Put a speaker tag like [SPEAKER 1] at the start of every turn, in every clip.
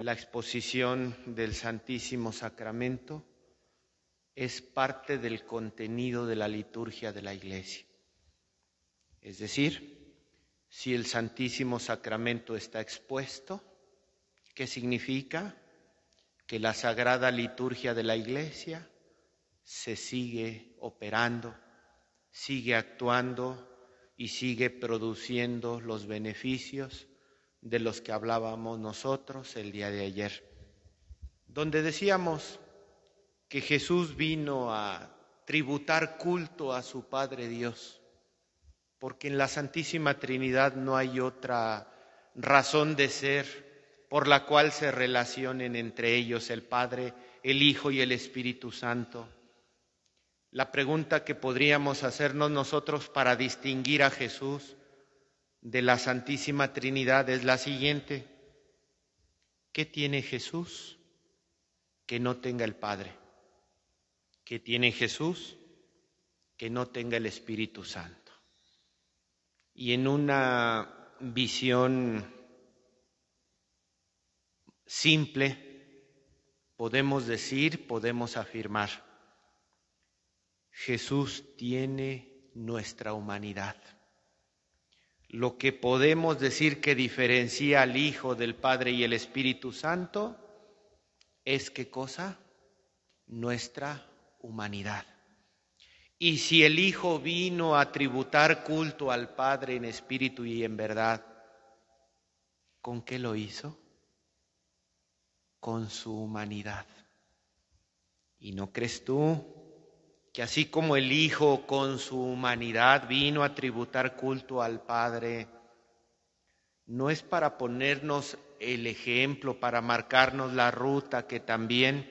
[SPEAKER 1] La exposición del Santísimo Sacramento es parte del contenido de la liturgia de la Iglesia. Es decir, si el Santísimo Sacramento está expuesto, ¿qué significa? Que la sagrada liturgia de la Iglesia se sigue operando, sigue actuando y sigue produciendo los beneficios de los que hablábamos nosotros el día de ayer, donde decíamos que Jesús vino a tributar culto a su Padre Dios, porque en la Santísima Trinidad no hay otra razón de ser por la cual se relacionen entre ellos el Padre, el Hijo y el Espíritu Santo. La pregunta que podríamos hacernos nosotros para distinguir a Jesús de la Santísima Trinidad es la siguiente: ¿qué tiene Jesús que no tenga el Padre? ¿Qué tiene Jesús que no tenga el Espíritu Santo? Y en una visión simple podemos decir, podemos afirmar: Jesús tiene nuestra humanidad. Lo que podemos decir que diferencia al Hijo del Padre y el Espíritu Santo es ¿qué cosa? Nuestra humanidad. Y si el Hijo vino a tributar culto al Padre en espíritu y en verdad, ¿con qué lo hizo? Con su humanidad. ¿Y no crees tú que así como el Hijo con su humanidad vino a tributar culto al Padre, no es para ponernos el ejemplo, para marcarnos la ruta que también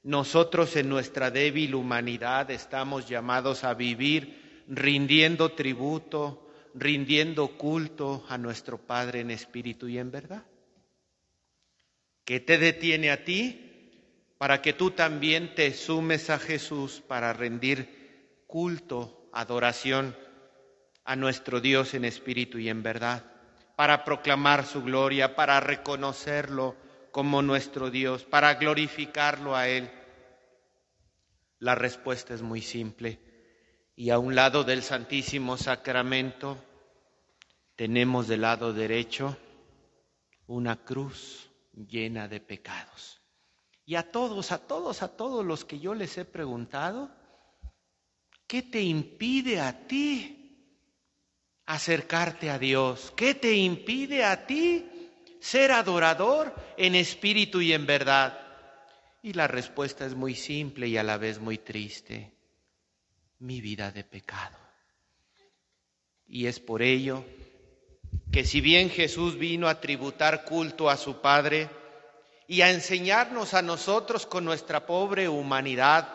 [SPEAKER 1] nosotros en nuestra débil humanidad estamos llamados a vivir rindiendo tributo, rindiendo culto a nuestro Padre en espíritu y en verdad? ¿Qué te detiene a ti para que tú también te sumes a Jesús para rendir culto, adoración a nuestro Dios en espíritu y en verdad, para proclamar su gloria, para reconocerlo como nuestro Dios, para glorificarlo a Él? La respuesta es muy simple. Y a un lado del Santísimo Sacramento tenemos del lado derecho una cruz llena de pecados. Y a todos los que yo les he preguntado, ¿qué te impide a ti acercarte a Dios? ¿Qué te impide a ti ser adorador en espíritu y en verdad? Y la respuesta es muy simple y a la vez muy triste: mi vida de pecado. Y es por ello que si bien Jesús vino a tributar culto a su Padre y a enseñarnos a nosotros con nuestra pobre humanidad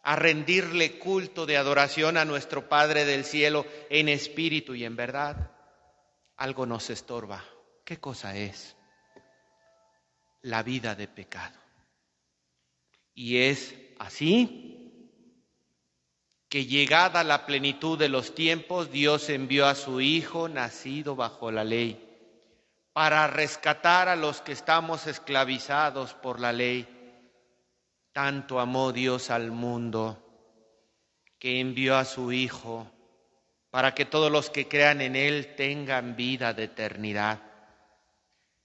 [SPEAKER 1] a rendirle culto de adoración a nuestro Padre del cielo en espíritu y en verdad, algo nos estorba. ¿Qué cosa es? La vida de pecado. Y es así que, llegada la plenitud de los tiempos, Dios envió a su Hijo, nacido bajo la ley, para rescatar a los que estamos esclavizados por la ley. Tanto amó Dios al mundo que envió a su Hijo para que todos los que crean en Él tengan vida de eternidad.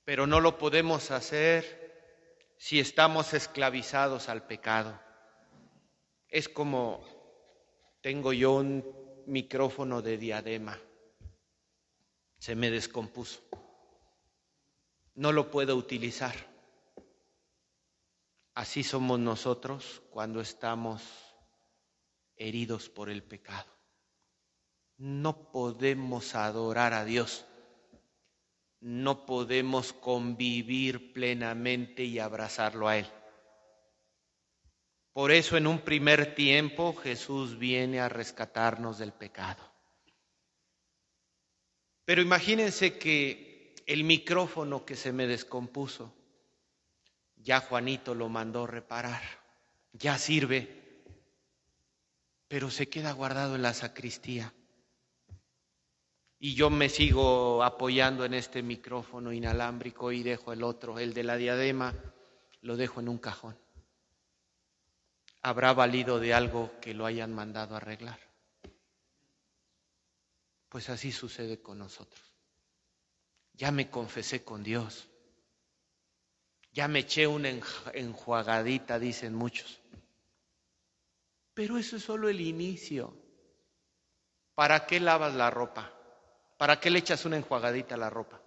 [SPEAKER 1] Pero no lo podemos hacer si estamos esclavizados al pecado. Es como tengo yo un micrófono de diadema, se me descompuso, no lo puedo utilizar. Así somos nosotros cuando estamos heridos por el pecado. No podemos adorar a Dios, no podemos convivir plenamente y abrazarlo a Él. Por eso en un primer tiempo Jesús viene a rescatarnos del pecado. Pero imagínense que el micrófono que se me descompuso, ya Juanito lo mandó reparar, ya sirve, pero se queda guardado en la sacristía. Y yo me sigo apoyando en este micrófono inalámbrico y dejo el otro, el de la diadema, lo dejo en un cajón. ¿Habrá valido de algo que lo hayan mandado a arreglar? Pues así sucede con nosotros. Ya me confesé con Dios. Ya me eché una enjuagadita, dicen muchos. Pero eso es solo el inicio. ¿Para qué lavas la ropa? ¿Para qué le echas una enjuagadita a la ropa?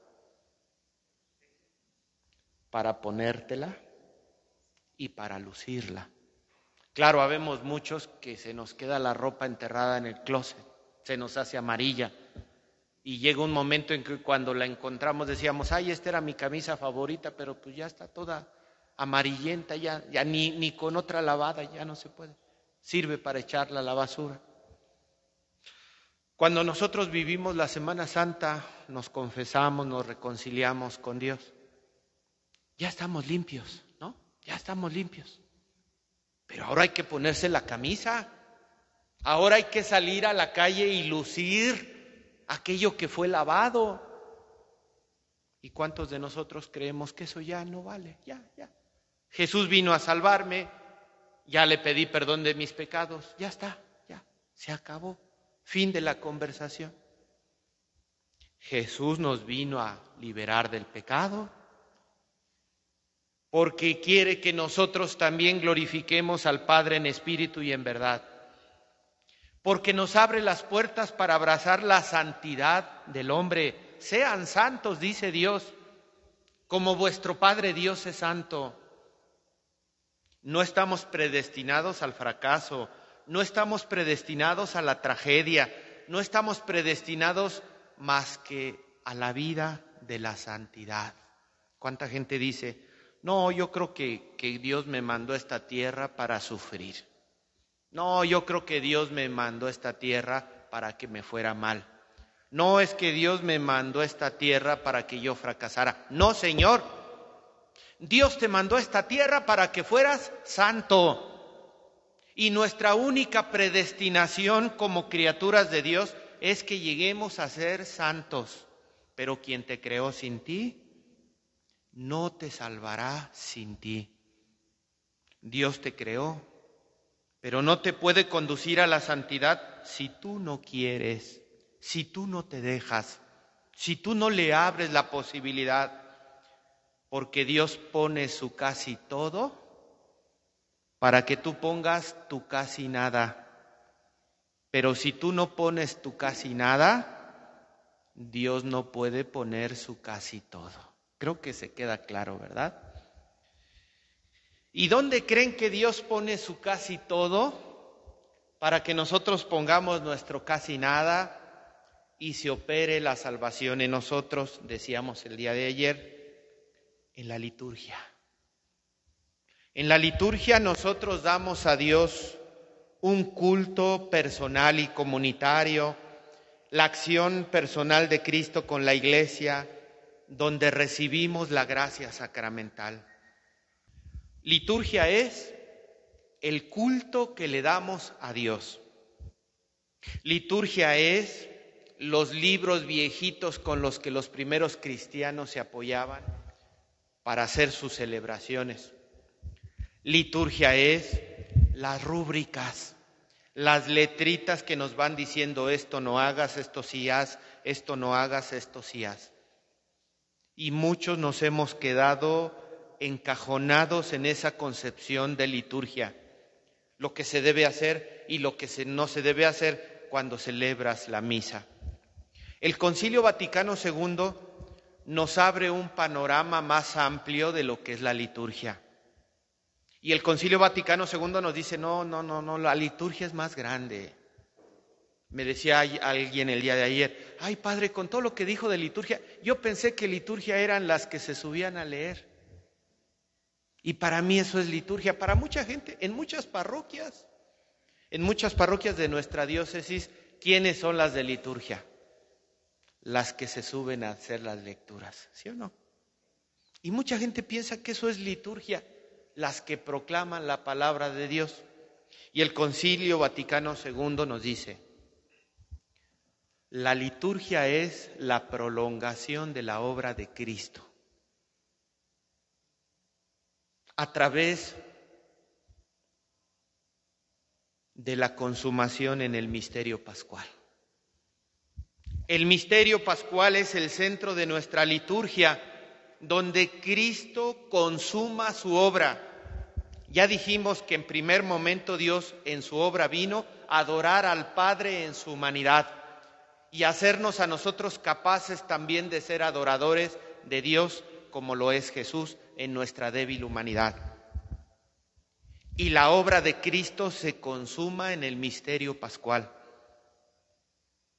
[SPEAKER 1] Para ponértela y para lucirla. Claro, habemos muchos que se nos queda la ropa enterrada en el closet, se nos hace amarilla. Y llega un momento en que cuando la encontramos decíamos, ay, esta era mi camisa favorita, pero pues ya está toda amarillenta, ya ni con otra lavada ya no se puede. Sirve para echarla a la basura. Cuando nosotros vivimos la Semana Santa, nos confesamos, nos reconciliamos con Dios. Ya estamos limpios, ¿no? Ya estamos limpios. Pero ahora hay que ponerse la camisa. Ahora hay que salir a la calle y lucir aquello que fue lavado. ¿Y cuántos de nosotros creemos que eso ya no vale? Ya. Jesús vino a salvarme, ya le pedí perdón de mis pecados, ya está, ya, se acabó. Fin de la conversación. Jesús nos vino a liberar del pecado porque quiere que nosotros también glorifiquemos al Padre en espíritu y en verdad. Porque nos abre las puertas para abrazar la santidad del hombre. Sean santos, dice Dios, como vuestro Padre Dios es santo. No estamos predestinados al fracaso, no estamos predestinados a la tragedia, no estamos predestinados más que a la vida de la santidad. ¿Cuánta gente dice, no, yo creo que Dios me mandó a esta tierra para sufrir? No, yo creo que Dios me mandó a esta tierra para que me fuera mal. No es que Dios me mandó a esta tierra para que yo fracasara. No, Señor, Dios te mandó a esta tierra para que fueras santo. Y nuestra única predestinación como criaturas de Dios es que lleguemos a ser santos. Pero quien te creó sin ti, no te salvará sin ti. Dios te creó, pero no te puede conducir a la santidad si tú no quieres, si tú no te dejas, si tú no le abres la posibilidad. Porque Dios pone su casi todo para que tú pongas tu casi nada. Pero si tú no pones tu casi nada, Dios no puede poner su casi todo. Creo que se queda claro, ¿verdad? ¿Y dónde creen que Dios pone su casi todo? Para que nosotros pongamos nuestro casi nada y se opere la salvación en nosotros, decíamos el día de ayer, en la liturgia. En la liturgia nosotros damos a Dios un culto personal y comunitario, la acción personal de Cristo con la Iglesia, donde recibimos la gracia sacramental. Liturgia es el culto que le damos a Dios. Liturgia es los libros viejitos con los que los primeros cristianos se apoyaban para hacer sus celebraciones. Liturgia es las rúbricas, las letritas que nos van diciendo esto no hagas, esto sí haz, esto no hagas, esto sí haz. Y muchos nos hemos quedado encajonados en esa concepción de liturgia, lo que se debe hacer y lo que no se debe hacer cuando celebras la misa. El Concilio Vaticano II nos abre un panorama más amplio de lo que es la liturgia. Y el Concilio Vaticano II nos dice, no, la liturgia es más grande. Me decía alguien el día de ayer, ay padre, con todo lo que dijo de liturgia, yo pensé que liturgia eran las que se subían a leer. Y para mí eso es liturgia, para mucha gente, en muchas parroquias de nuestra diócesis, ¿quiénes son las de liturgia? Las que se suben a hacer las lecturas, ¿sí o no? Y mucha gente piensa que eso es liturgia, las que proclaman la palabra de Dios. Y el Concilio Vaticano II nos dice, La liturgia es la prolongación de la obra de Cristo a través de la consumación en el misterio pascual. El misterio pascual es el centro de nuestra liturgia, donde Cristo consuma su obra. Ya dijimos que en primer momento Dios en su obra vino a adorar al Padre en su humanidad y hacernos a nosotros capaces también de ser adoradores de Dios, como lo es Jesús en nuestra débil humanidad. Y la obra de Cristo se consuma en el misterio pascual.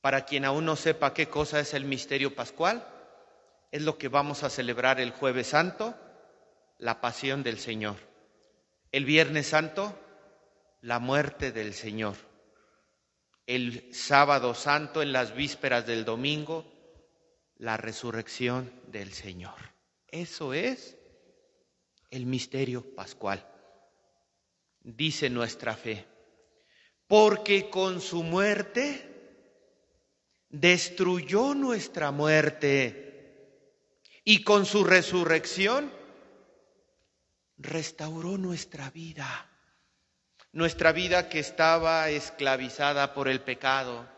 [SPEAKER 1] Para quien aún no sepa qué cosa es el misterio pascual, es lo que vamos a celebrar el Jueves Santo, la pasión del Señor. El Viernes Santo, la muerte del Señor. El Sábado Santo, en las vísperas del domingo, la resurrección del Señor. Eso es el misterio pascual. Dice nuestra fe, porque con su muerte destruyó nuestra muerte y con su resurrección restauró nuestra vida que estaba esclavizada por el pecado,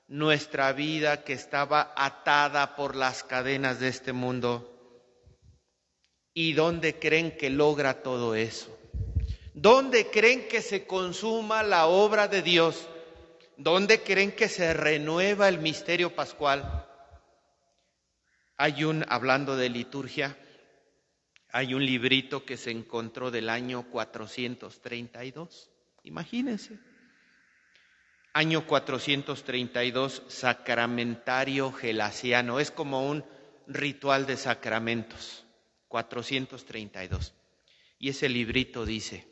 [SPEAKER 1] nuestra vida que estaba atada por las cadenas de este mundo. ¿Y dónde creen que logra todo eso? ¿Dónde creen que se consuma la obra de Dios? ¿Dónde creen que se renueva el misterio pascual? Hablando de liturgia, hay un librito que se encontró del año 432. Imagínense. Año 432, sacramentario gelasiano. Es como un ritual de sacramentos. 432. Y ese librito dice: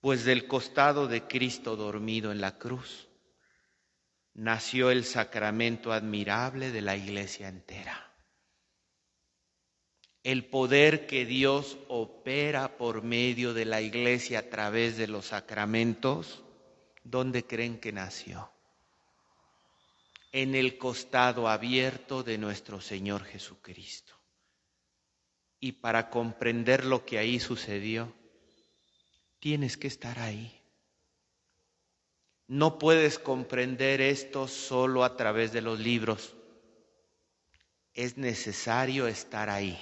[SPEAKER 1] pues del costado de Cristo dormido en la cruz, nació el sacramento admirable de la Iglesia entera. El poder que Dios opera por medio de la Iglesia a través de los sacramentos, ¿dónde creen que nació? En el costado abierto de nuestro Señor Jesucristo. Y para comprender lo que ahí sucedió, tienes que estar ahí. No puedes comprender esto solo a través de los libros. Es necesario estar ahí.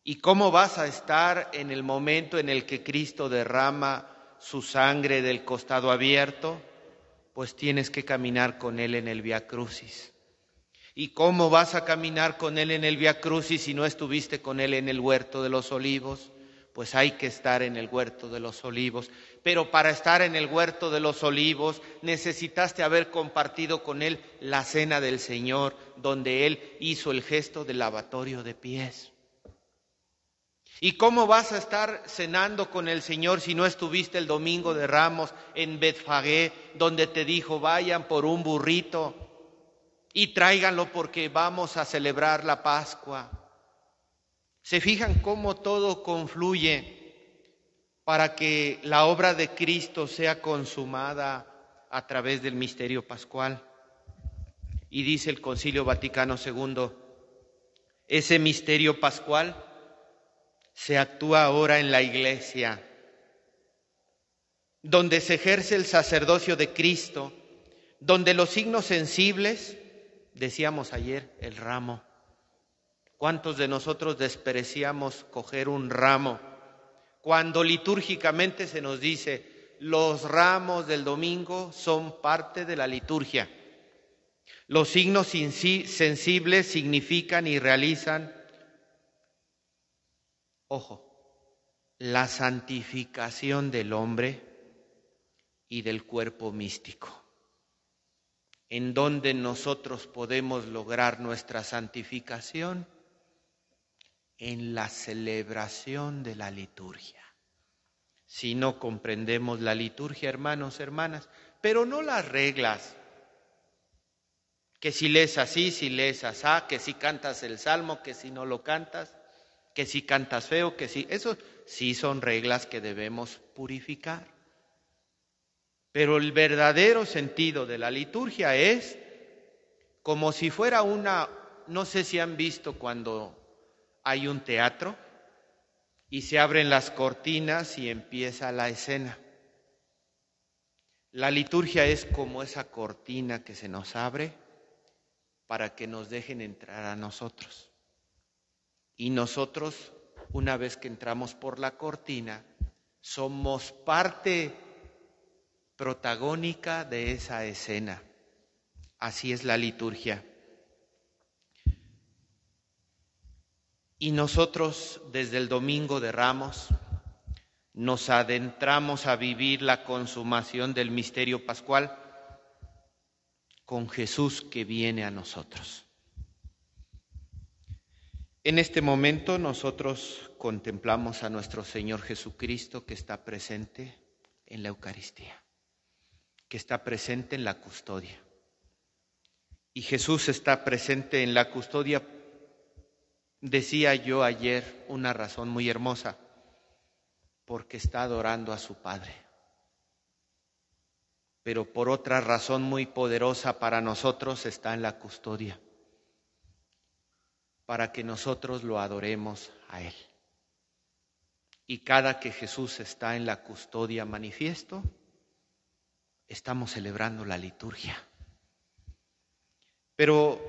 [SPEAKER 1] ¿Y cómo vas a estar en el momento en el que Cristo derrama su sangre del costado abierto? Pues tienes que caminar con Él en el Vía Crucis. ¿Y cómo vas a caminar con Él en el Vía Crucis si no estuviste con Él en el Huerto de los Olivos? Pues hay que estar en el Huerto de los Olivos. Pero para estar en el Huerto de los Olivos necesitaste haber compartido con Él la cena del Señor, donde Él hizo el gesto del lavatorio de pies. ¿Y cómo vas a estar cenando con el Señor si no estuviste el domingo de Ramos en Betfagé, donde te dijo: vayan por un burrito y tráiganlo porque vamos a celebrar la Pascua? ¿Se fijan cómo todo confluye para que la obra de Cristo sea consumada a través del misterio pascual? Y dice el Concilio Vaticano II, ese misterio pascual se actúa ahora en la Iglesia, donde se ejerce el sacerdocio de Cristo, donde los signos sensibles, decíamos ayer, el ramo. ¿Cuántos de nosotros despreciamos coger un ramo? Cuando litúrgicamente se nos dice, los ramos del domingo son parte de la liturgia. Los signos sensibles significan y realizan, ojo, la santificación del hombre y del cuerpo místico, en donde nosotros podemos lograr nuestra santificación en la celebración de la liturgia. Si no comprendemos la liturgia, hermanos, hermanas, pero no las reglas, que si lees así, si lees asá, que si cantas el salmo, que si no lo cantas, que si cantas feo, que si... Eso sí son reglas que debemos purificar. Pero el verdadero sentido de la liturgia es como si fuera no sé si han visto cuando hay un teatro y se abren las cortinas y empieza la escena. La liturgia es como esa cortina que se nos abre para que nos dejen entrar a nosotros. Y nosotros, una vez que entramos por la cortina, somos parte protagónica de esa escena. Así es la liturgia. Y nosotros, desde el Domingo de Ramos, nos adentramos a vivir la consumación del misterio pascual con Jesús que viene a nosotros. En este momento nosotros contemplamos a nuestro Señor Jesucristo que está presente en la Eucaristía, que está presente en la custodia. Y Jesús está presente en la custodia, decía yo ayer, una razón muy hermosa, porque está adorando a su Padre. Pero por otra razón muy poderosa para nosotros está en la custodia, para que nosotros lo adoremos a Él. Y cada que Jesús está en la custodia manifiesto, estamos celebrando la liturgia. Pero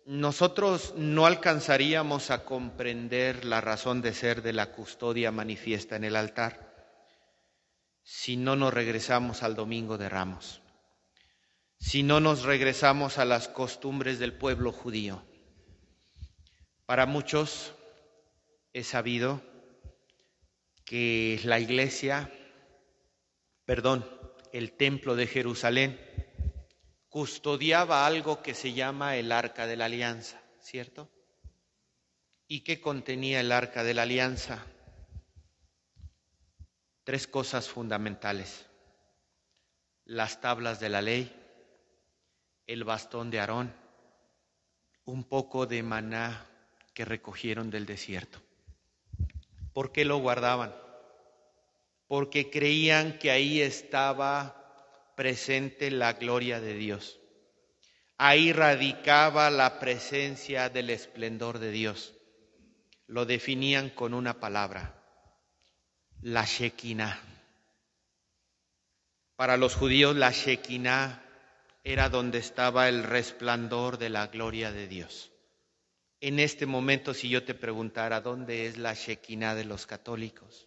[SPEAKER 1] nosotros no alcanzaríamos a comprender la razón de ser de la custodia manifiesta en el altar si no nos regresamos al Domingo de Ramos, si no nos regresamos a las costumbres del pueblo judío. Para muchos es sabido que el templo de Jerusalén custodiaba algo que se llama el Arca de la Alianza, ¿cierto? ¿Y qué contenía el Arca de la Alianza? 3 cosas fundamentales: las tablas de la ley, el bastón de Aarón, un poco de maná que recogieron del desierto. ¿Por qué lo guardaban? Porque creían que ahí estaba presente la gloria de Dios. Ahí radicaba la presencia del esplendor de Dios. Lo definían con una palabra: la Shekinah. Para los judíos la Shekinah era donde estaba el resplandor de la gloria de Dios. En este momento, si yo te preguntara ¿dónde es la Shekinah de los católicos?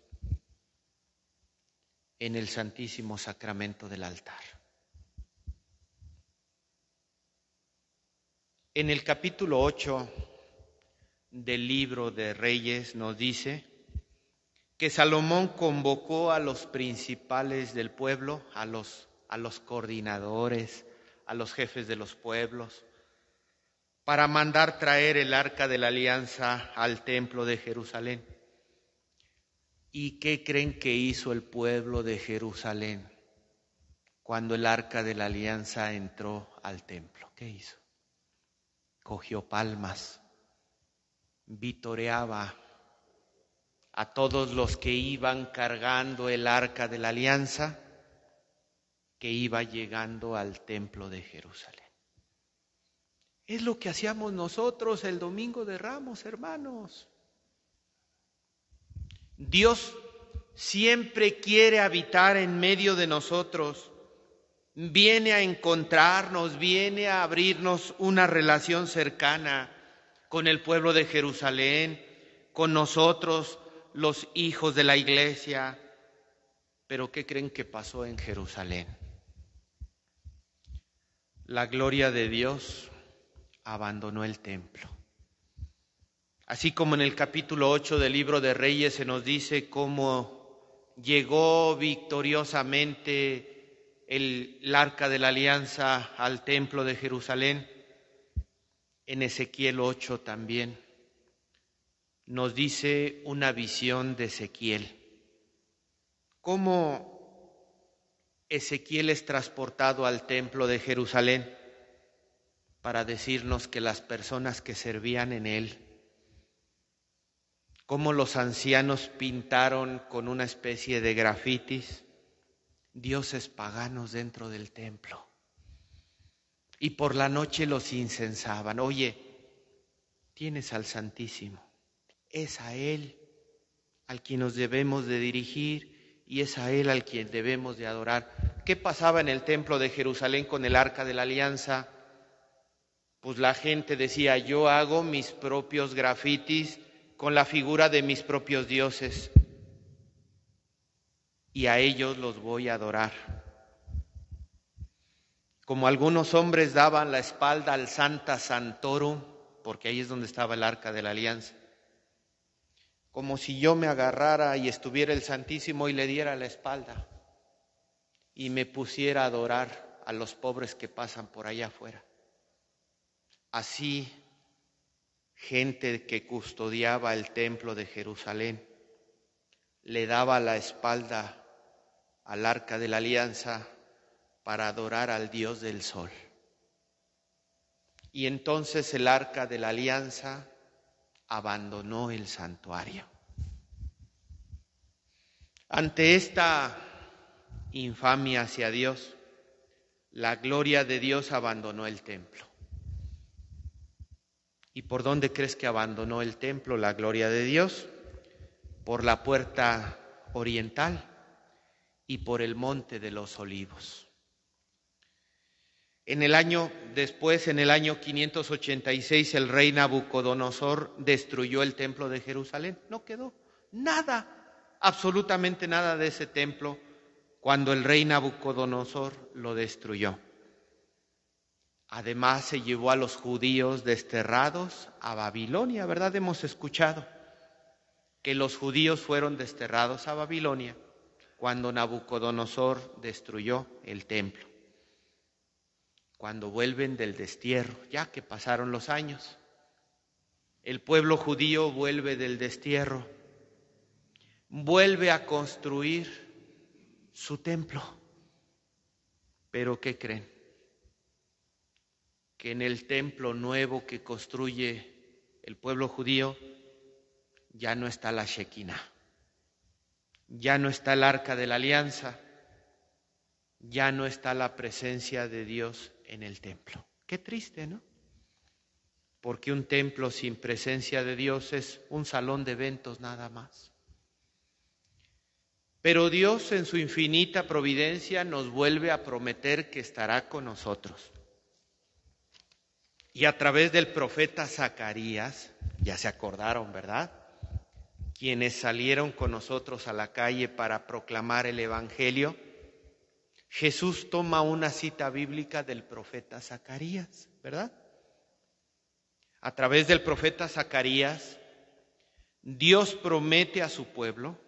[SPEAKER 1] En el Santísimo Sacramento del altar. En el capítulo 8 del libro de Reyes nos dice que Salomón convocó a los principales del pueblo, a los coordinadores, a los jefes de los pueblos, para mandar traer el Arca de la Alianza al templo de Jerusalén. ¿Y qué creen que hizo el pueblo de Jerusalén cuando el Arca de la Alianza entró al templo? ¿Qué hizo? Cogió palmas, vitoreaba a todos los que iban cargando el Arca de la Alianza que iba llegando al templo de Jerusalén. Es lo que hacíamos nosotros el Domingo de Ramos, hermanos. Dios siempre quiere habitar en medio de nosotros. Viene a encontrarnos, viene a abrirnos una relación cercana con el pueblo de Jerusalén, con nosotros, los hijos de la iglesia. Pero ¿qué creen que pasó en Jerusalén? La gloria de Dios abandonó el templo. Así como en el capítulo 8 del libro de Reyes se nos dice cómo llegó victoriosamente el Arca de la Alianza al templo de Jerusalén, en Ezequiel 8 también nos dice una visión de Ezequiel. Cómo Ezequiel es transportado al templo de Jerusalén para decirnos que las personas que servían en él, cómo los ancianos pintaron con una especie de grafitis dioses paganos dentro del templo. Y por la noche los incensaban. Oye, tienes al Santísimo. Es a Él al quien nos debemos de dirigir y es a Él al quien debemos de adorar. ¿Qué pasaba en el templo de Jerusalén con el Arca de la Alianza? Pues la gente decía, yo hago mis propios grafitis con la figura de mis propios dioses y a ellos los voy a adorar. Como algunos hombres daban la espalda al Sancta Sanctorum, porque ahí es donde estaba el Arca de la Alianza, como si yo me agarrara y estuviera el Santísimo y le diera la espalda y me pusiera a adorar a los pobres que pasan por allá afuera. Así, gente que custodiaba el templo de Jerusalén le daba la espalda al Arca de la Alianza para adorar al Dios del Sol. Y entonces el Arca de la Alianza abandonó el santuario. Ante esta infamia hacia Dios, la gloria de Dios abandonó el templo. ¿Y por dónde crees que abandonó el templo la gloria de Dios? Por la puerta oriental y por el monte de los olivos. En el año 586, el rey Nabucodonosor destruyó el templo de Jerusalén. No quedó nada, absolutamente nada de ese templo cuando el rey Nabucodonosor lo destruyó. Además se llevó a los judíos desterrados a Babilonia, ¿verdad? Hemos escuchado que los judíos fueron desterrados a Babilonia cuando Nabucodonosor destruyó el templo. Cuando vuelven del destierro, ya que pasaron los años, el pueblo judío vuelve del destierro, vuelve a construir su templo. Pero ¿qué creen? Que en el templo nuevo que construye el pueblo judío ya no está la Shekinah, ya no está el Arca de la Alianza, ya no está la presencia de Dios en el templo. Qué triste, ¿no? Porque un templo sin presencia de Dios es un salón de eventos nada más. Pero Dios en su infinita providencia nos vuelve a prometer que estará con nosotros. Y a través del profeta Zacarías, ya se acordaron, ¿verdad? Quienes salieron con nosotros a la calle para proclamar el Evangelio, Jesús toma una cita bíblica del profeta Zacarías, ¿verdad? A través del profeta Zacarías, Dios promete a su pueblo,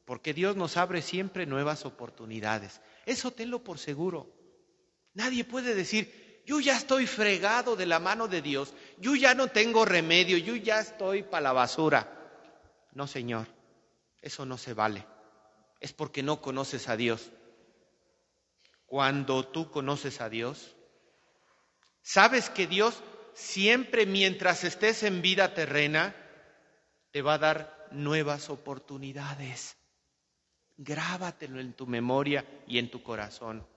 [SPEAKER 1] porque Dios nos abre siempre nuevas oportunidades. Eso tenlo por seguro. Nadie puede decir, yo ya estoy fregado de la mano de Dios, yo ya no tengo remedio, yo ya estoy para la basura. No, Señor, eso no se vale. Es porque no conoces a Dios. Cuando tú conoces a Dios, sabes que Dios siempre, mientras estés en vida terrena, te va a dar nuevas oportunidades. Grábatelo en tu memoria y en tu corazón.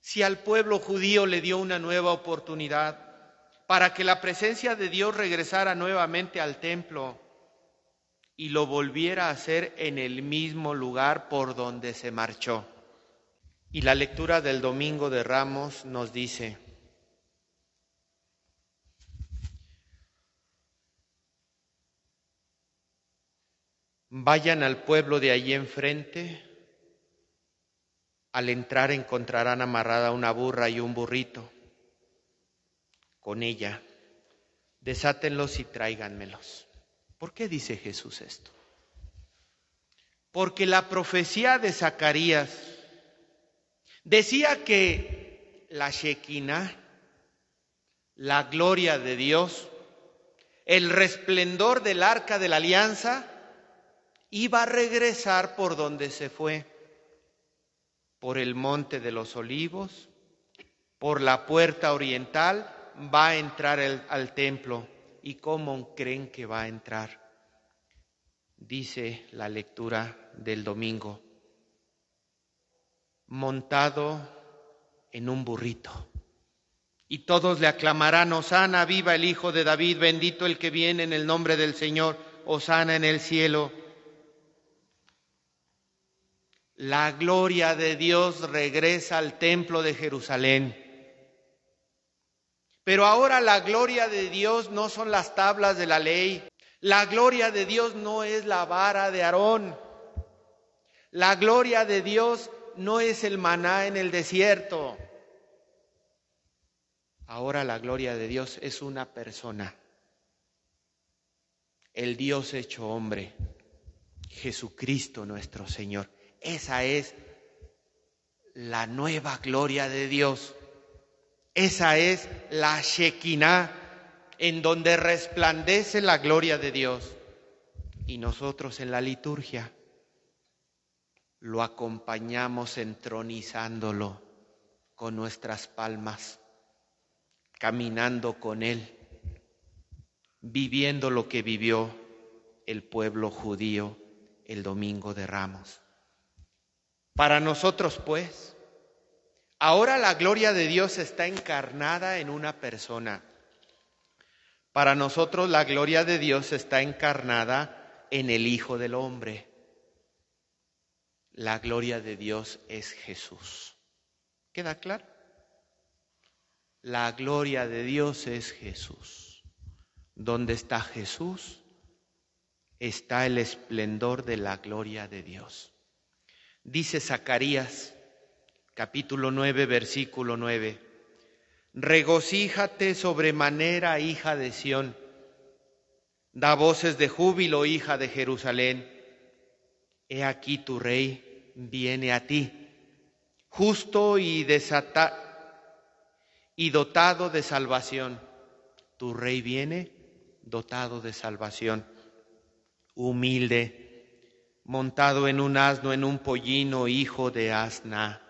[SPEAKER 1] Si al pueblo judío le dio una nueva oportunidad para que la presencia de Dios regresara nuevamente al templo y lo volviera a hacer en el mismo lugar por donde se marchó. Y la lectura del Domingo de Ramos nos dice: vayan al pueblo de allí enfrente. Al entrar encontrarán amarrada una burra y un burrito con ella. Desátenlos y tráiganmelos. ¿Por qué dice Jesús esto? Porque la profecía de Zacarías decía que la Shekinah, la gloria de Dios, el resplendor del Arca de la Alianza, iba a regresar por donde se fue. Por el monte de los olivos, por la puerta oriental, va a entrar al templo. ¿Y cómo creen que va a entrar? Dice la lectura del domingo: montado en un burrito. Y todos le aclamarán: Hosana, viva el Hijo de David, bendito el que viene en el nombre del Señor, Hosana en el cielo. La gloria de Dios regresa al templo de Jerusalén. Pero ahora la gloria de Dios no son las tablas de la ley. La gloria de Dios no es la vara de Aarón. La gloria de Dios no es el maná en el desierto. Ahora la gloria de Dios es una persona. El Dios hecho hombre, Jesucristo nuestro Señor. Esa es la nueva gloria de Dios. Esa es la Shekinah, en donde resplandece la gloria de Dios. Y nosotros en la liturgia lo acompañamos entronizándolo con nuestras palmas, caminando con Él, viviendo lo que vivió el pueblo judío el Domingo de Ramos. Para nosotros, pues, ahora la gloria de Dios está encarnada en una persona. Para nosotros la gloria de Dios está encarnada en el Hijo del Hombre. La gloria de Dios es Jesús. ¿Queda claro? La gloria de Dios es Jesús. ¿Dónde está Jesús? Está el esplendor de la gloria de Dios. Dice Zacarías, capítulo 9, versículo 9. Regocíjate sobremanera, hija de Sión. Da voces de júbilo, hija de Jerusalén. He aquí tu rey viene a ti, justo y dotado de salvación. Tu rey viene dotado de salvación, humilde, montado en un asno, en un pollino, hijo de asna.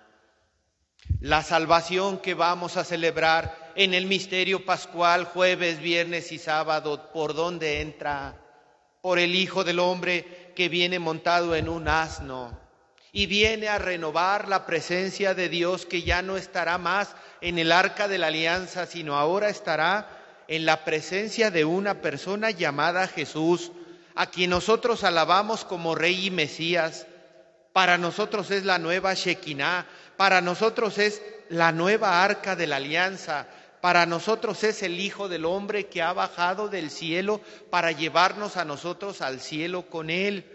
[SPEAKER 1] La salvación que vamos a celebrar en el misterio pascual, jueves, viernes y sábado, ¿por dónde entra? Por el Hijo del Hombre que viene montado en un asno y viene a renovar la presencia de Dios, que ya no estará más en el arca de la alianza, sino ahora estará en la presencia de una persona llamada Jesús, a quien nosotros alabamos como Rey y Mesías. Para nosotros es la nueva Shekinah, para nosotros es la nueva arca de la alianza, para nosotros es el Hijo del Hombre que ha bajado del cielo para llevarnos a nosotros al cielo con Él.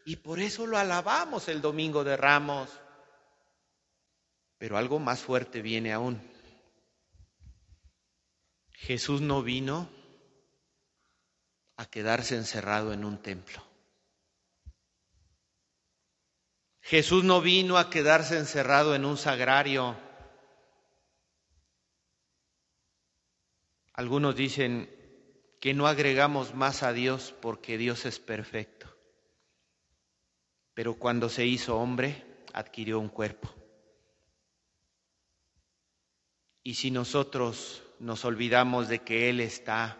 [SPEAKER 1] Y por eso lo alabamos el Domingo de Ramos. Pero algo más fuerte viene aún. Jesús no vino a quedarse encerrado en un templo. Jesús no vino a quedarse encerrado en un sagrario. Algunos dicen que no agregamos más a Dios porque Dios es perfecto. Pero cuando se hizo hombre, adquirió un cuerpo. Y si nosotros nos olvidamos de que Él está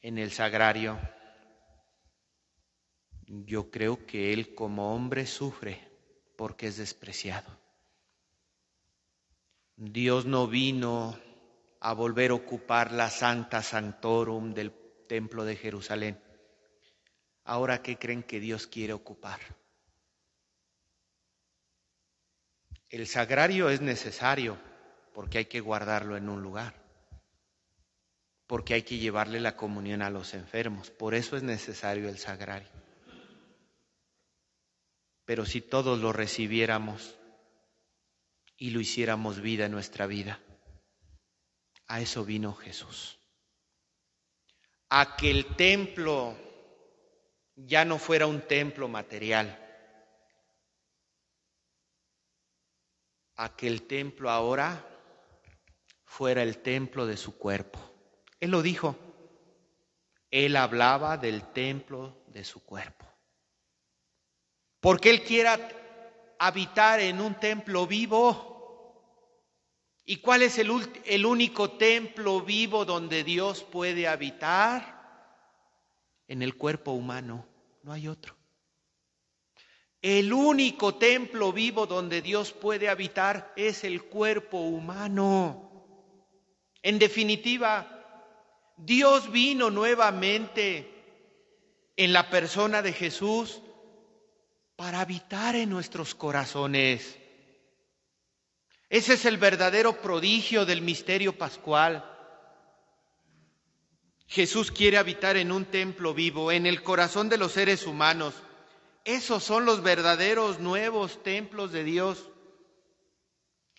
[SPEAKER 1] en el sagrario, yo creo que Él como hombre sufre porque es despreciado. Dios no vino a volver a ocupar la Sancta Sanctorum del Templo de Jerusalén. Ahora, ¿qué creen que Dios quiere ocupar? El sagrario es necesario porque hay que guardarlo en un lugar, porque hay que llevarle la comunión a los enfermos. Por eso es necesario el sagrario. Pero si todos lo recibiéramos y lo hiciéramos vida en nuestra vida, a eso vino Jesús. A que el templo ya no fuera un templo material, a que el templo ahora fuera el templo de su cuerpo. Él lo dijo. Él hablaba del templo de su cuerpo. Porque Él quiere habitar en un templo vivo. ¿Y cuál es el único templo vivo donde Dios puede habitar? En el cuerpo humano, no hay otro. El único templo vivo donde Dios puede habitar es el cuerpo humano. En definitiva, Dios vino nuevamente en la persona de Jesús para habitar en nuestros corazones. Ese es el verdadero prodigio del misterio pascual. Jesús quiere habitar en un templo vivo, en el corazón de los seres humanos. Esos son los verdaderos nuevos templos de Dios.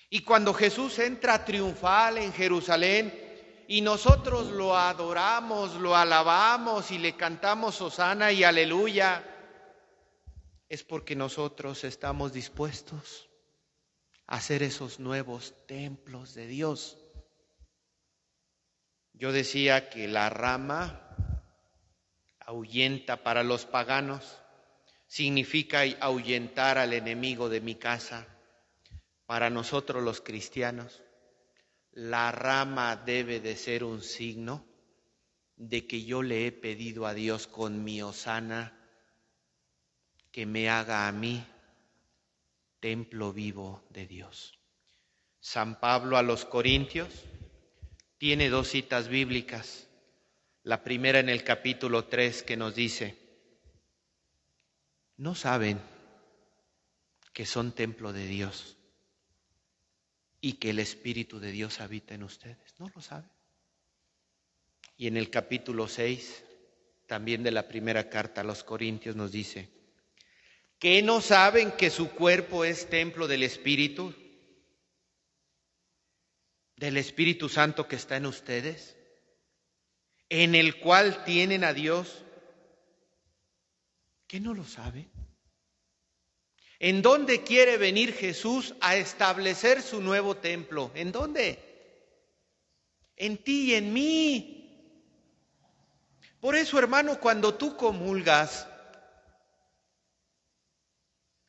[SPEAKER 1] Y cuando Jesús entra triunfal en Jerusalén y nosotros lo adoramos, lo alabamos y le cantamos hosana y aleluya, es porque nosotros estamos dispuestos a hacer esos nuevos templos de Dios. Yo decía que la rama ahuyenta para los paganos, significa ahuyentar al enemigo de mi casa. Para nosotros los cristianos, la rama debe de ser un signo de que yo le he pedido a Dios con mi hosana que me haga a mí templo vivo de Dios. San Pablo a los Corintios tiene 2 citas bíblicas. La primera en el capítulo 3 que nos dice: ¿no saben que son templo de Dios y que el Espíritu de Dios habita en ustedes? ¿No lo saben? Y en el capítulo 6, también de la primera carta a los Corintios, nos dice: ¿qué no saben que su cuerpo es templo del Espíritu Santo que está en ustedes, en el cual tienen a Dios? ¿Qué no lo saben? ¿En dónde quiere venir Jesús a establecer su nuevo templo? ¿En dónde? En ti y en mí. Por eso, hermano, cuando tú comulgas,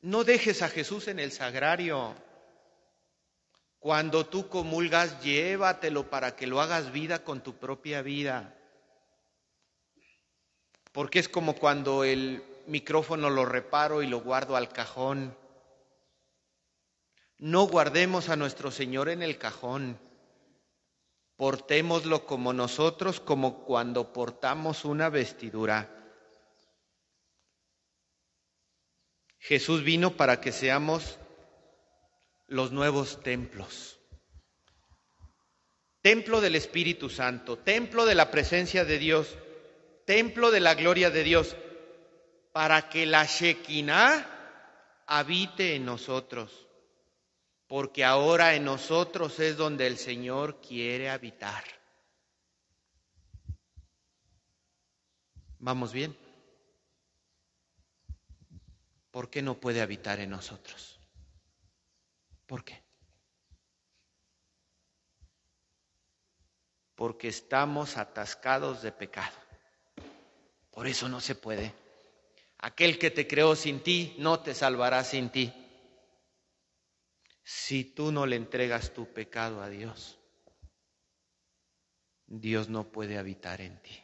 [SPEAKER 1] no dejes a Jesús en el sagrario. Cuando tú comulgas, llévatelo para que lo hagas vida con tu propia vida. Porque es como cuando el micrófono lo reparo y lo guardo al cajón. No guardemos a nuestro Señor en el cajón. Portémoslo como nosotros, como cuando portamos una vestidura. Jesús vino para que seamos los nuevos templos. Templo del Espíritu Santo, templo de la presencia de Dios, templo de la gloria de Dios, para que la Shekinah habite en nosotros, porque ahora en nosotros es donde el Señor quiere habitar. ¿Vamos bien? ¿Por qué no puede habitar en nosotros? ¿Por qué? Porque estamos atascados de pecado. Por eso no se puede. Aquel que te creó sin ti, no te salvará sin ti. Si tú no le entregas tu pecado a Dios, Dios no puede habitar en ti.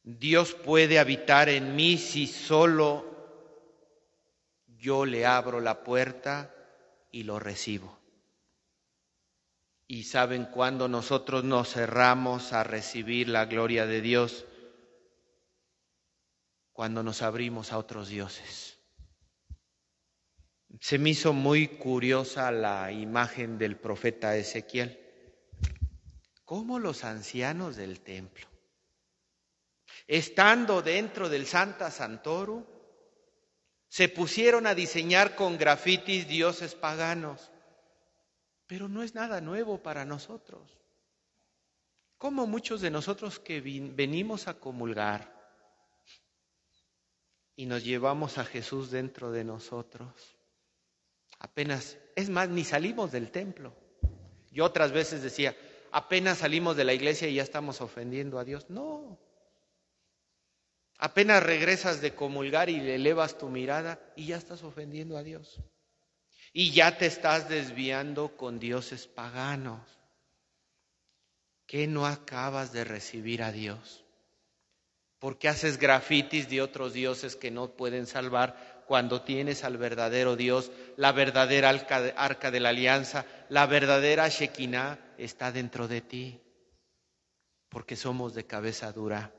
[SPEAKER 1] Dios puede habitar en mí si solo yo le abro la puerta y lo recibo. Y ¿saben cuándo nosotros nos cerramos a recibir la gloria de Dios? Cuando nos abrimos a otros dioses. Se me hizo muy curiosa la imagen del profeta Ezequiel. Cómo los ancianos del templo, estando dentro del Sancta Sanctorum, se pusieron a diseñar con grafitis dioses paganos. Pero no es nada nuevo para nosotros. Como muchos de nosotros que venimos a comulgar y nos llevamos a Jesús dentro de nosotros, apenas, es más, ni salimos del templo. Yo otras veces decía, apenas salimos de la iglesia y ya estamos ofendiendo a Dios. No. Apenas regresas de comulgar y le elevas tu mirada y ya estás ofendiendo a Dios. Y ya te estás desviando con dioses paganos. ¿Qué no acabas de recibir a Dios? ¿Por qué haces grafitis de otros dioses que no pueden salvar cuando tienes al verdadero Dios, la verdadera arca de la alianza, la verdadera Shekinah está dentro de ti? Porque somos de cabeza dura.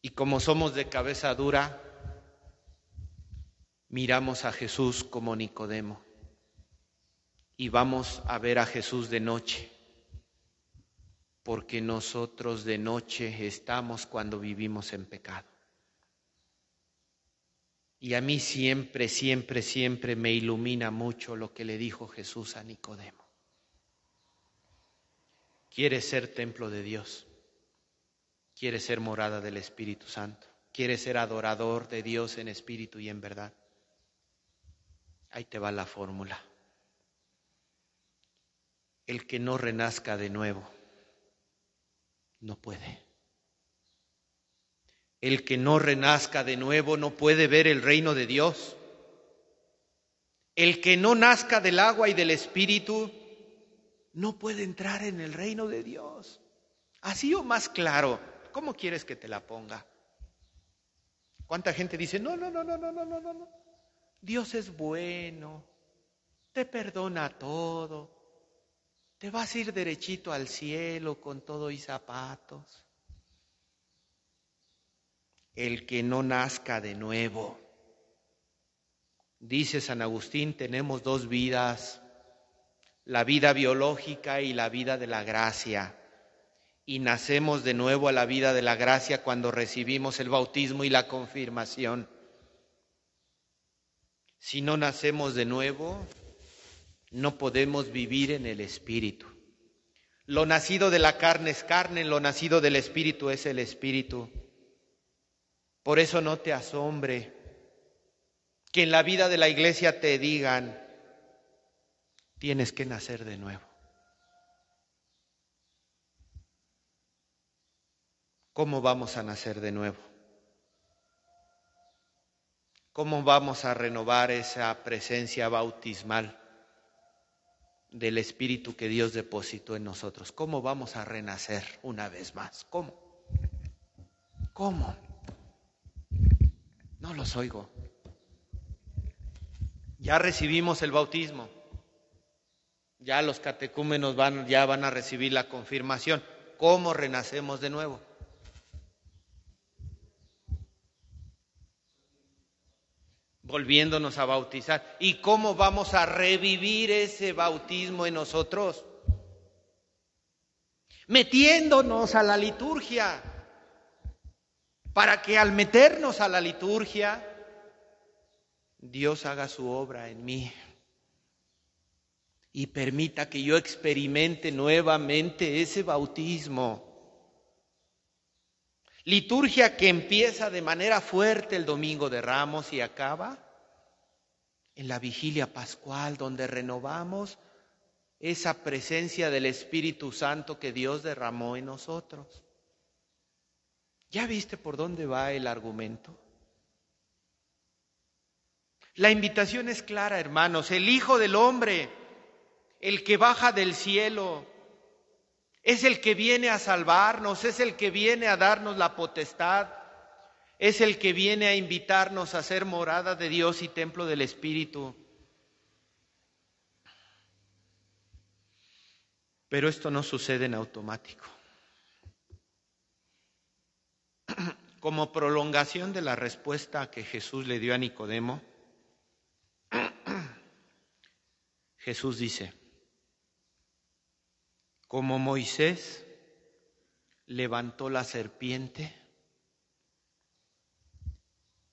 [SPEAKER 1] Y como somos de cabeza dura, miramos a Jesús como Nicodemo y vamos a ver a Jesús de noche, porque nosotros de noche estamos cuando vivimos en pecado. Y a mí siempre, siempre, siempre me ilumina mucho lo que le dijo Jesús a Nicodemo. ¿Quieres ser templo de Dios? ¿Quieres ser morada del Espíritu Santo? ¿Quieres ser adorador de Dios en espíritu y en verdad? Ahí te va la fórmula. El que no renazca de nuevo, no puede. El que no renazca de nuevo no puede ver el reino de Dios. El que no nazca del agua y del Espíritu no puede entrar en el reino de Dios. Así o más claro, ¿cómo quieres que te la ponga? ¿Cuánta gente dice, no? Dios es bueno, te perdona todo, te vas a ir derechito al cielo con todo y zapatos? El que no nazca de nuevo. Dice San Agustín, tenemos dos vidas, la vida biológica y la vida de la gracia. Y nacemos de nuevo a la vida de la gracia cuando recibimos el bautismo y la confirmación. Si no nacemos de nuevo, no podemos vivir en el Espíritu. Lo nacido de la carne es carne, lo nacido del Espíritu es el Espíritu. Por eso no te asombre que en la vida de la iglesia te digan, tienes que nacer de nuevo. ¿Cómo vamos a nacer de nuevo? ¿Cómo vamos a renovar esa presencia bautismal del Espíritu que Dios depositó en nosotros? ¿Cómo vamos a renacer una vez más? ¿Cómo? ¿Cómo? No los oigo. Ya recibimos el bautismo. Ya los catecúmenos ya van a recibir la confirmación. ¿Cómo renacemos de nuevo? Volviéndonos a bautizar. ¿Y cómo vamos a revivir ese bautismo en nosotros? Metiéndonos a la liturgia, para que al meternos a la liturgia, Dios haga su obra en mí y permita que yo experimente nuevamente ese bautismo. Liturgia que empieza de manera fuerte el Domingo de Ramos y acaba en la vigilia pascual, donde renovamos esa presencia del Espíritu Santo que Dios derramó en nosotros. ¿Ya viste por dónde va el argumento? La invitación es clara, hermanos. El Hijo del Hombre, el que baja del cielo, es el que viene a salvarnos, es el que viene a darnos la potestad, es el que viene a invitarnos a ser morada de Dios y templo del Espíritu. Pero esto no sucede en automático. Como prolongación de la respuesta que Jesús le dio a Nicodemo, Jesús dice, como Moisés levantó la serpiente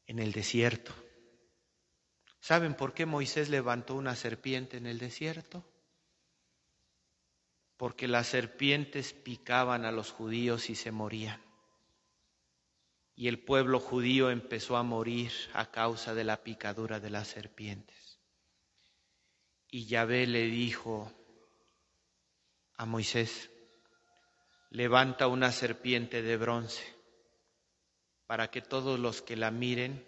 [SPEAKER 1] en el desierto. ¿Saben por qué Moisés levantó una serpiente en el desierto? Porque las serpientes picaban a los judíos y se morían. Y el pueblo judío empezó a morir a causa de la picadura de las serpientes. Y Yahvé le dijo a Moisés, levanta una serpiente de bronce para que todos los que la miren,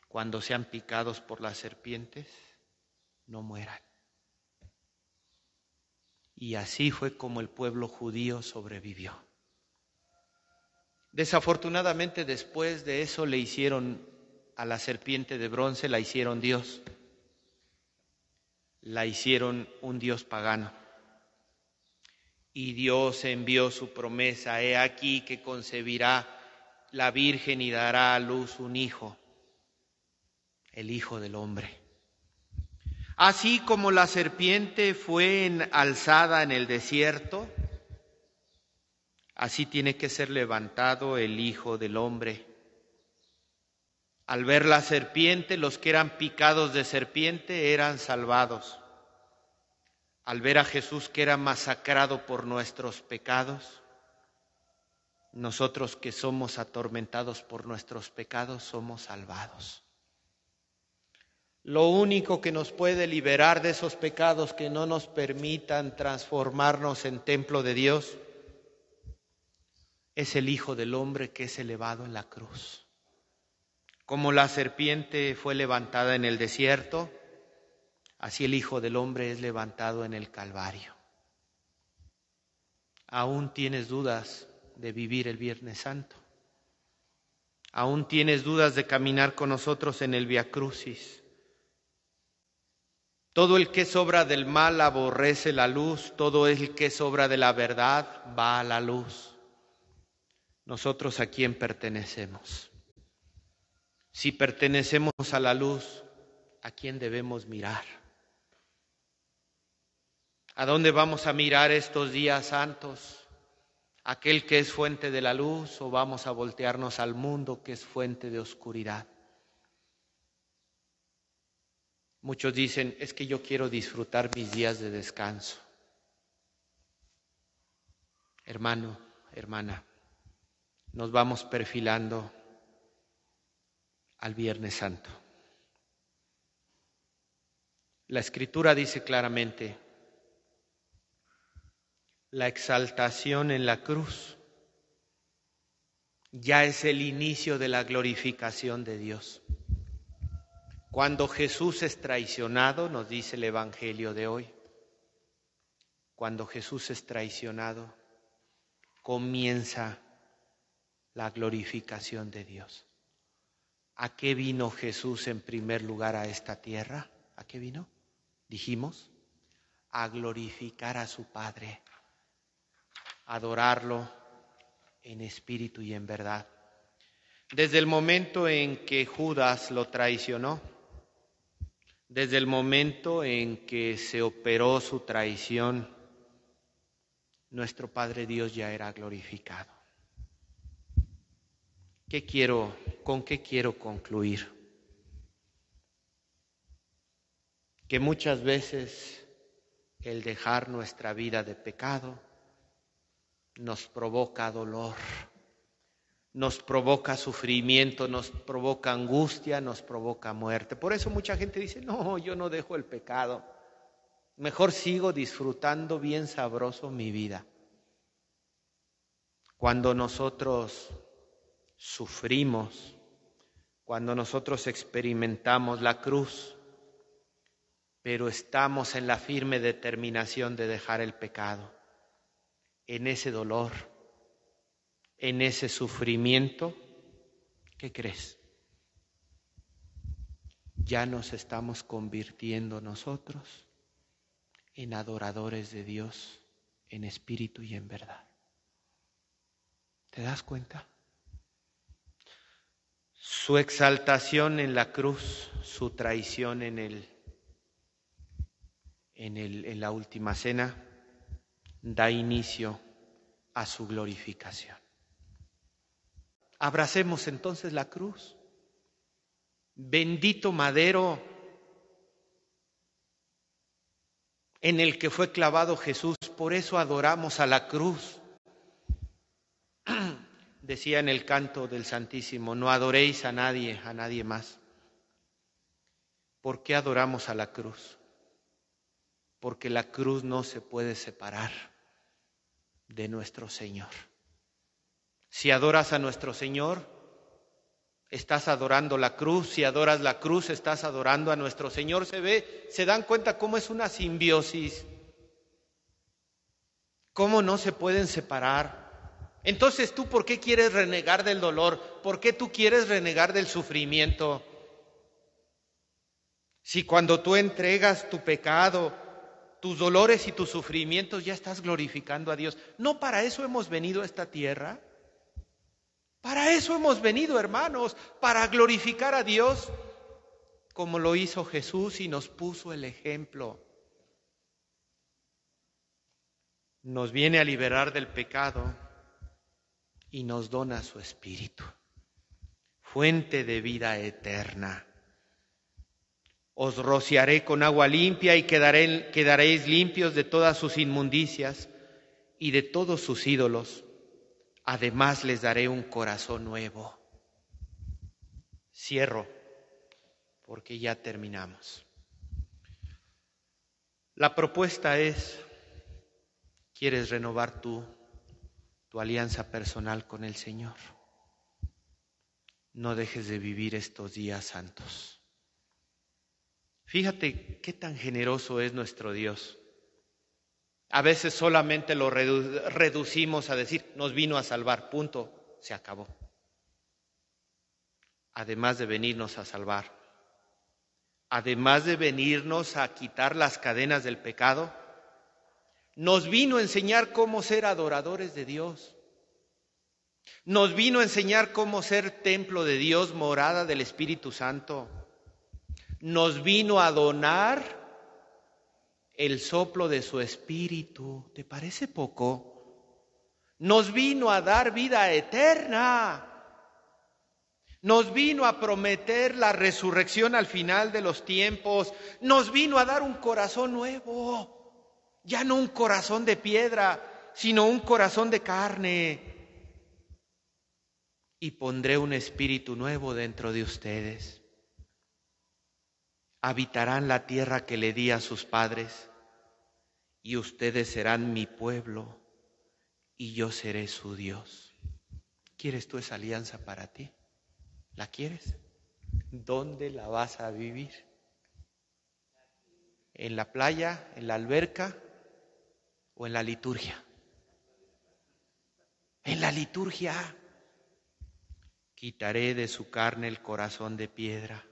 [SPEAKER 1] cuando sean picados por las serpientes, no mueran. Y así fue como el pueblo judío sobrevivió. Desafortunadamente después de eso le hicieron a la serpiente de bronce, la hicieron Dios. La hicieron un Dios pagano. Y Dios envió su promesa: he aquí que concebirá la Virgen y dará a luz un hijo, el Hijo del Hombre. Así como la serpiente fue alzada en el desierto, así tiene que ser levantado el Hijo del Hombre. Al ver la serpiente, los que eran picados de serpiente eran salvados. Al ver a Jesús que era masacrado por nuestros pecados, nosotros que somos atormentados por nuestros pecados somos salvados. Lo único que nos puede liberar de esos pecados que no nos permitan transformarnos en templo de Dios es el Hijo del Hombre que es elevado en la cruz. Como la serpiente fue levantada en el desierto, así el Hijo del Hombre es levantado en el Calvario. ¿Aún tienes dudas de vivir el Viernes Santo? ¿Aún tienes dudas de caminar con nosotros en el Vía Crucis? Todo el que es obra del mal aborrece la luz, todo el que es obra de la verdad va a la luz. ¿Nosotros a quién pertenecemos? Si pertenecemos a la luz, ¿a quién debemos mirar? ¿A dónde vamos a mirar estos días santos? ¿Aquel que es fuente de la luz o vamos a voltearnos al mundo que es fuente de oscuridad? Muchos dicen, es que yo quiero disfrutar mis días de descanso. Hermano, hermana, nos vamos perfilando al Viernes Santo. La Escritura dice claramente, la exaltación en la cruz ya es el inicio de la glorificación de Dios. Cuando Jesús es traicionado, nos dice el Evangelio de hoy, cuando Jesús es traicionado, comienza la glorificación de Dios. ¿A qué vino Jesús en primer lugar a esta tierra? ¿A qué vino? Dijimos, a glorificar a su Padre, a adorarlo en espíritu y en verdad. Desde el momento en que Judas lo traicionó, desde el momento en que se operó su traición, nuestro Padre Dios ya era glorificado. ¿Con qué quiero concluir? Que muchas veces el dejar nuestra vida de pecado nos provoca dolor, nos provoca sufrimiento, nos provoca angustia, nos provoca muerte. Por eso mucha gente dice, no, yo no dejo el pecado, mejor sigo disfrutando bien sabroso mi vida. Cuando nosotros sufrimos, cuando nosotros experimentamos la cruz, pero estamos en la firme determinación de dejar el pecado, en ese dolor, en ese sufrimiento, ¿qué crees? Ya nos estamos convirtiendo nosotros en adoradores de Dios, en espíritu y en verdad. ¿Te das cuenta? Su exaltación en la cruz, su traición en la última cena, da inicio a su glorificación. Abracemos entonces la cruz. Bendito madero en el que fue clavado Jesús, por eso adoramos a la cruz. Decía en el canto del Santísimo, no adoréis a nadie más. ¿Por qué adoramos a la cruz? Porque la cruz no se puede separar de nuestro Señor. Si adoras a nuestro Señor, estás adorando la cruz. Si adoras la cruz, estás adorando a nuestro Señor. Se dan cuenta cómo es una simbiosis, cómo no se pueden separar. Entonces, ¿tú por qué quieres renegar del dolor? ¿Por qué tú quieres renegar del sufrimiento? Si cuando tú entregas tu pecado, tus dolores y tus sufrimientos, ya estás glorificando a Dios. ¿No para eso hemos venido a esta tierra? Para eso hemos venido, hermanos, para glorificar a Dios, como lo hizo Jesús y nos puso el ejemplo. Nos viene a liberar del pecado y nos dona su Espíritu, fuente de vida eterna. Os rociaré con agua limpia y quedaréis limpios de todas sus inmundicias y de todos sus ídolos. Además les daré un corazón nuevo. Cierro, porque ya terminamos. La propuesta es, ¿quieres renovar tu alianza personal con el Señor? No dejes de vivir estos días santos. Fíjate qué tan generoso es nuestro Dios. A veces solamente lo reducimos a decir, nos vino a salvar, punto, se acabó. Además de venirnos a salvar, además de venirnos a quitar las cadenas del pecado, nos vino a enseñar cómo ser adoradores de Dios. Nos vino a enseñar cómo ser templo de Dios, morada del Espíritu Santo. Nos vino a donar el soplo de su Espíritu. ¿Te parece poco? Nos vino a dar vida eterna. Nos vino a prometer la resurrección al final de los tiempos. Nos vino a dar un corazón nuevo. Ya no un corazón de piedra, sino un corazón de carne. Y pondré un espíritu nuevo dentro de ustedes. Habitarán la tierra que le di a sus padres, y ustedes serán mi pueblo, y yo seré su Dios. ¿Quieres tú esa alianza para ti? ¿La quieres? ¿Dónde la vas a vivir? ¿En la playa, en la alberca o en la liturgia? En la liturgia. Quitaré de su carne el corazón de piedra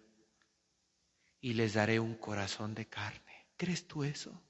[SPEAKER 1] y les daré un corazón de carne. ¿Crees tú eso?